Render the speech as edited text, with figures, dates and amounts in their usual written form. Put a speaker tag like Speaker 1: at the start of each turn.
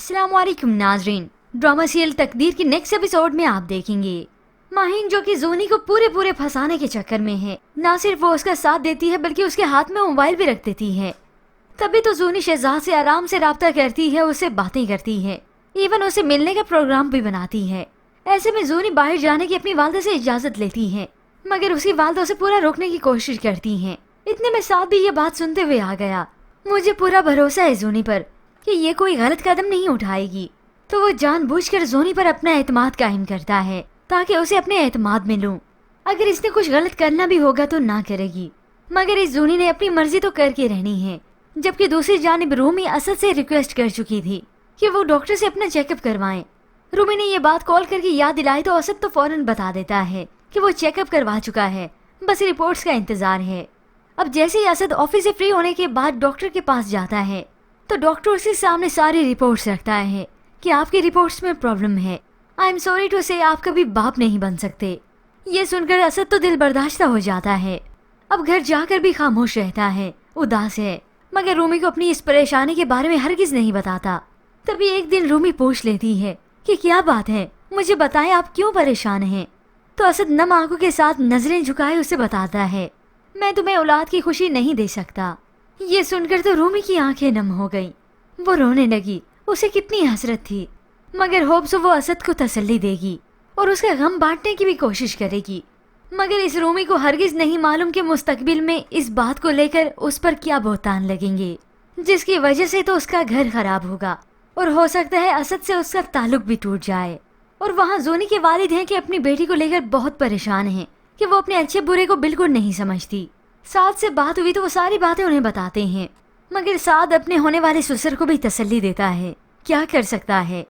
Speaker 1: अस्सलाम वालेकुम नाजरीन। ड्रामा सीरियल तकदीर की नेक्स्ट एपिसोड में आप देखेंगे माहीन जो कि जोनी को पूरे फंसाने के चक्कर में है। न सिर्फ वो उसका साथ देती है बल्कि उसके हाथ में मोबाइल भी रख देती है। तभी तो जोनी शहजाद से आराम से राब्ता करती है, उससे बातें करती है, इवन उसे मिलने का प्रोग्राम भी बनाती है। ऐसे में जोनी बाहर जाने की अपनी वालदा से इजाजत लेती है, मगर उसकी वालदा उसे पूरा रोकने की कोशिश करती है। इतने में साथ भी ये बात सुनते हुए आ गया। मुझे पूरा भरोसा है जोनी पर कि ये कोई गलत कदम नहीं उठाएगी। तो वो जानबूझकर जोनी पर अपना एतमाद कायम करता है ताकि उसे अपने एतमाद में लूं। अगर इसने कुछ गलत करना भी होगा तो ना करेगी, मगर इस जोनी ने अपनी मर्जी तो करके रहनी है। जबकि दूसरी जानिब रूमी असद से रिक्वेस्ट कर चुकी थी कि वो डॉक्टर से अपना चेकअप करवाएं। रूमी ने ये बात कॉल करके याद दिलाई तो असद तो फौरन बता देता है कि वो चेकअप करवा चुका है, बस रिपोर्ट्स का इंतजार है। अब जैसे ही असद ऑफिस से फ्री होने के बाद डॉक्टर के पास जाता है तो डॉक्टर उसके सामने सारी रिपोर्ट्स रखता है कि आपकी रिपोर्ट्स में प्रॉब्लम है। आई एम सॉरी टू से आप कभी बाप नहीं बन सकते। ये सुनकर असद तो दिल बर्दाश्त हो जाता है। अब घर जाकर भी खामोश रहता है, उदास है, मगर रूमी को अपनी इस परेशानी के बारे में हरगिज नहीं बताता। तभी एक दिन रूमी पूछ लेती है कि क्या बात है, मुझे बताएं आप क्यों परेशान हैं। तो असद नम आंखों के साथ नजरें झुकाए उसे बताता है, मैं तुम्हें औलाद की खुशी नहीं दे सकता। ये सुनकर तो रूमी की आंखें नम हो गईं। वो रोने लगी। उसे कितनी हसरत थी, मगर होप्स वो असद को तसल्ली देगी और उसका गम बांटने की भी कोशिश करेगी। मगर इस रूमी को हरगिज नहीं मालूम कि मुस्तकबिल में इस बात को लेकर उस पर क्या बहतान लगेंगे, जिसकी वजह से तो उसका घर खराब होगा और हो सकता है असद से उसका ताल्लुक भी टूट जाए। और वहाँ जोनी के वालिद हैं कि अपनी बेटी को लेकर बहुत परेशान हैं कि वो अपने अच्छे बुरे को बिल्कुल नहीं समझती। साद से बात हुई तो वो सारी बातें उन्हें बताते हैं, मगर साद अपने होने वाले ससुर को भी तसल्ली देता है। क्या कर सकता है।